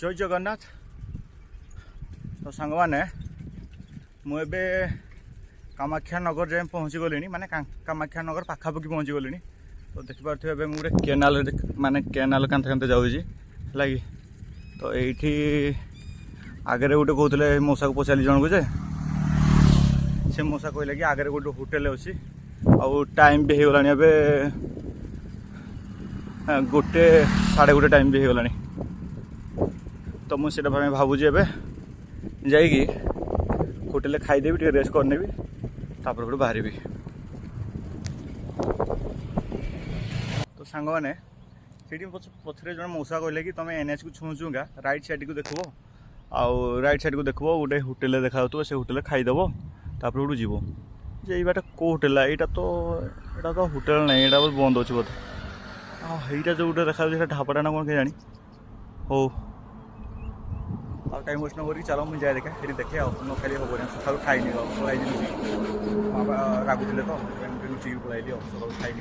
जय जगन्नाथ। तो सांग मैंने मुझे कामाख्या नगर जाए पहुँची गली माने कामाख्या नगर पाखापाखि पहुँची गली। तो देखिपे मुझे केनाल माने केनाल कांथे कांथे जाऊँगी है। तो ये आगे गोटे कहते मौसा को पचारि जन को जे से मौसा कहले कि आगे गोटे होटेल अच्छी आउ टाइम भी होगा गोटे 1:30 टाइम भी होगा। तो मुझे भावुँ एवं जाइए होटेल खाईदेवी टे रेस्ट करने तापर गोटे बाहर। तो सांग मैंने पथरे जन मौसा कहले कि तुम NH को छुँचुगा राइट साइड को देखो आउ राइट साइड को देखो गोटे होटेल देखा से होटेल खाईदेव तापर गोटे जीव जे ये कौ होटेल यहाँ तो होटेल ना यहाँ बंद अच्छे बोधे हाँ जो गोटे देखा ढाबाटा ना कौन के जानी हो टाइम वेस्ट न करी चलो मुझे जाए देखा ये देखे न खाई हम सका खाई पलाई रागुले तो लुचिक पलाई सका खाई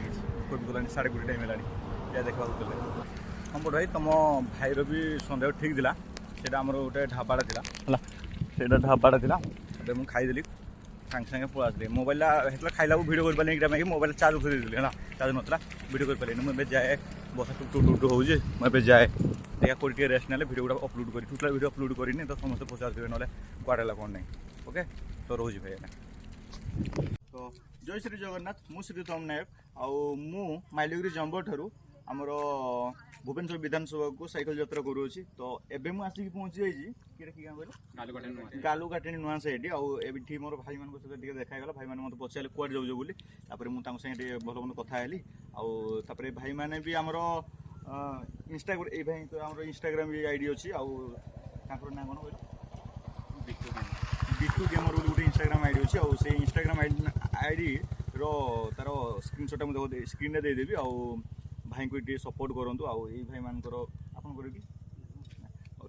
कोई गलानी 1:30 टाइम है या देखा होटेल। हम बड़ भाई तुम भाईर भी सन्देह ठीक था से आम गोटे ढाबाटा था ढाबाटा था मुझे खाईदेली सांगे सांगे पलि मोबाइल खाइला भिडियो कर पारे मोबाइल चार्ज कर है चार्ज नाला भिडियो कर पारे मुझे जाए बसा टुटू हो मुझे जाए देखा कोई रेस्ट ना भिडियो गुड़ा अपलोड कर टोटाल भिडियो अपलोड करनी तो समस्त पचार ना कड़े कौन नहीं ओके। तो रोज भाई तो जय श्री जगन्नाथ मु श्रीतम नायक आउ माइलगिरी जंबो ठारू आमर भुवनेश्वर विधानसभा को साइकेल यात्रा करुँची। तो एवं मुझे आसिक पहुँची जाइए गालुकाटेणी नुआ साइड आउे मोर भाई मान सहित देखागला भाई मैंने मत पचारे कौन जाऊँ बोली मुझे सागे भल मन कथा हेली आउे भाई मैंने भी आमर इंस्टाग्राम ये भाई तो आम इंस्टाग्राम भी आईडी अच्छी आउ ना कौन बिट्टू गेमर गोटे इंस्टाग्राम आईडी अच्छी आउ से इंस्टाग्राम आईडी तार स्क्रीनशॉट मुझे स्क्रीन में देदेवी आउ भाई को टे सपोर्ट करूँ आउ ये भाई मानकर आपंकर भी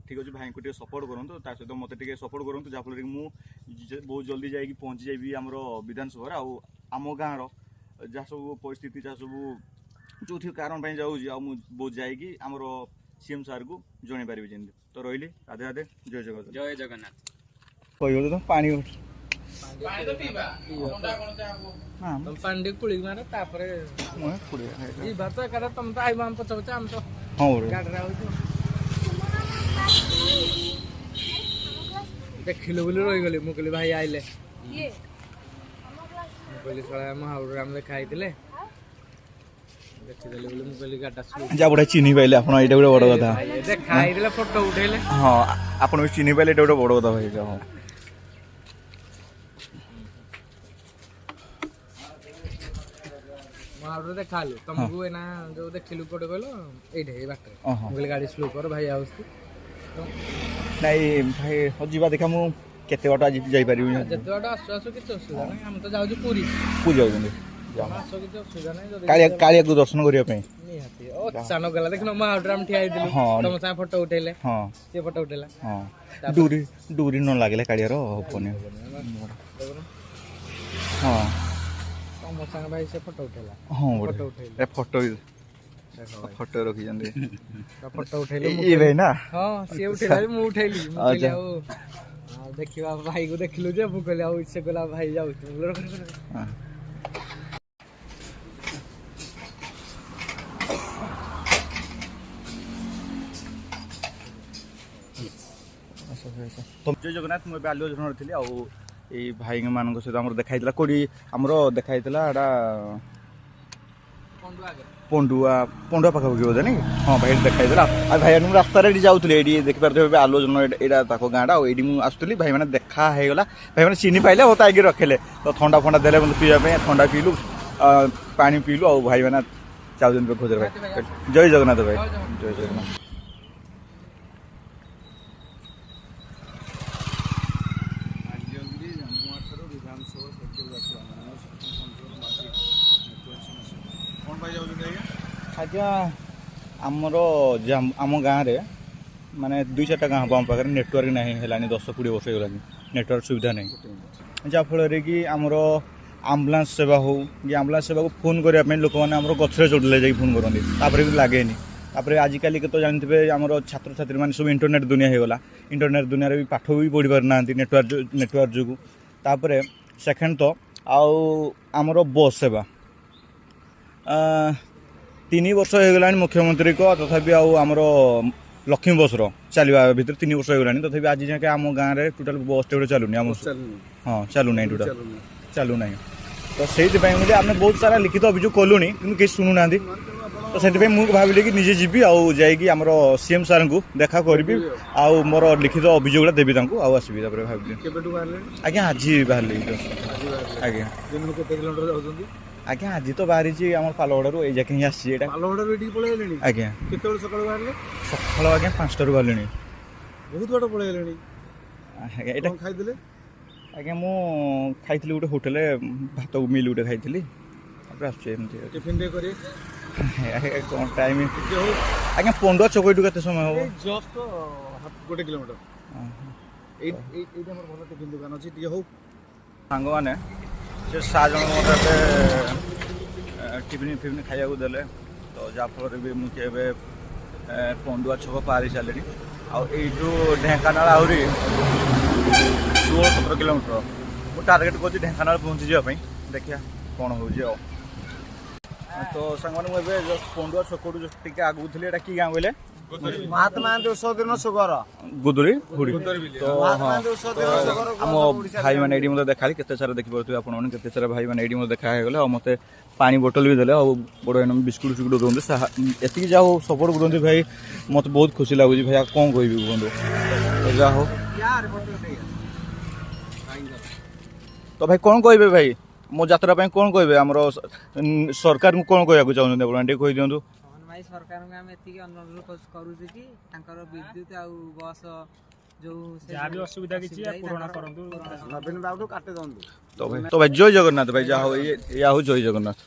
ठीक अच्छे भाई को टे सपोर्ट करूँ सहित मत टे सपोर्ट करूँ जहाँफल कि मुझे बहुत जल्दी जाकि पहुँची जाइबी आमर विधानसभा आम गाँव जहाँ सब परिस्थिति जहाँ सब जो कारण जाऊँगी बहुत जाकि आमर CM सार को जन पारि जमी। तो रही राधे राधे जय जगन्नाथ जय जगन्नाथ कह तो पानी पांडे कुड़ी मारे तापरे ई बात कर तुम तो आई हम पछ पछ हम तो हां गाडरा हो देखिलो बोली रही गली मु कहली भाई आइले ये मु कहली सळा हम हाउडर हम खाइतिले देखिले बोली मु कहली गाडा स्लो जा बडा चिनी पाइले आपण एटा बडा बड़ कथा दे खाइदिले फोटो उठेले हां आपण चिनी पाइले एटा बडा बड़ कथा भाई हां माउडर देखा लो तुमको ना जो देखिलु कोड कहलो एठे ए बाटे मोबाइल गाड़ी स्लो कर भाई आउस नहीं भाई हो जीवा देखा मु केते बाटा जाई पारिबी जते बाटा आसु आसु किछ असुविधा नहीं हम तो जाउ पूरी जाउछन आसु किछ असुविधा नहीं कालिया को दर्शन करिया पे निहाती ओ सानो गला देखनो माउडर हम ठिया दिलु तुम सा फोटो उठेले हां से फोटो उठेला हां दूरी न लागले कालिया रो होपने हां संग भाई से फोटो उठेला हां फोटो उठेला फोटो रखी जंदे फोटो उठेले ए भाई ना हां से उठेला मु उठेली मु कहले आ देखिबा भाई को देखलु जे मु कहले आ इसे गला भाई जाउ हां तो जय जगन्नाथ मुझे आलू जन थी आउ ये भाई मान सहित आम देखाई कौटी आमर देखाई एटा पंडुआ पाखापाखि बोधे नहीं हाँ भाई देखाई आ भाई रास्ता जाऊँगी ये देखिए आलोचना यहाँ गाँटा ये मुझे आसुली भाई मैंने देखा होगा भाई मैंने चिनी पाइले होता आगे रखिले तो ठंडा फंडा देले मतलब पीवा ठंडा पीलु पानी पीलु आ भाई मैंने चाहते खोज भाई जय जगन्नाथ भाई जय जगन्नाथ। आज्ञा आमर आम गाँव में माने 2-4 गाँव हम आम पाखे नेटवर्क ना है 10-20 वर्ष होगा नेटवर्क सुविधा नहीं जहाँफल कि आमर आम्बुलांस सेवा हो कि आम्बुलांस सेवा को फोन करने लोक मैंने गचरे चढ़ले जा फोन करते भी लगे तापर आजिकल के तो जानते आम छात्र छात्री मैंने सब इंटरनेट दुनिया हो गला इंटरनेट दुनिया भी पाठ भी पढ़ी पार ना नेटवर्क जो तापर सेकेंड तो आमर बस सेवा 3 वर्ष हो गला मुख्यमंत्री को तथापि आमर लक्ष्मी बस चलवा भर 3 वर्ष हो गला तथापि आज जाके आम गाँव में टोटाल बस टे चलुनी आम हाँ चलुना टोटाल चलुना तो से आम बहुत सारा लिखित अभियोग कलुनी कि कहीं शुणुना तो से भाविली कि निजे जीवी आईकी आम सीएम सार को देखा करी आउ मोर लिखित अभियोग देवी आसबि भाविली आज्ञा आज बाहर आज्ञा आज्ञा आज तो बाहरी आम पालगड़ू ये जाके आसी आज्ञा सकाल आज्ञा 5 बाहर बहुत बड़ पड़े आज्ञा खाई आज्ञा मु खाई गोटे होटेल भात मिल गोटे खाई टिफिन दे करी कौन टाइम आज्ञा पंडुआ चौकटू के समय हम जस्ट 1 किलोमीटर एइटा हमर भलो टिफिन दुकान अछि टिके हो सांग माने से 7 जन मते टिफिन फिफिन खाइया को देले तो जाफर भी मुझे पंडुआ छक पारी सारे आउ ढेंकानाल आहरी 16-17 किलोमीटर मु टार्गेट कर ढेंकानाल पहुँची जावाई देखिया कौन हो तो सांग मैंने पंडुआ छकटू टे आगू थी एटा कि गाँव बोले महात्मा दिन सुगर गुदुरी हुड़ी तो हाँ आम भाई मैंने ये मतलब देखा केते सारा देखिए आपने केते सारा भाई मैंने ये देखा गले मत पानी बोतल भी देले बड़ बिस्कुट फिस्कुट दौंते एति जा हो सपोर्ट करते भाई मत बहुत खुशी लगुच भाई कौन कह कहूँ जा हो तो भाई कौन कहे भाई मो यात्रा कौन कहे आम सरकार को कौन कहना चाहते आप कही दिंतु भाई सरकार को आम एति अनुरोध करूँ कि विद्युत आ बस जो भी असुविधा किसी पूर्ण करंतु नवीन बाबू काटे दंतु तो भाई जय जगन्नाथ भाई जा हो या हो जय जगन्नाथ।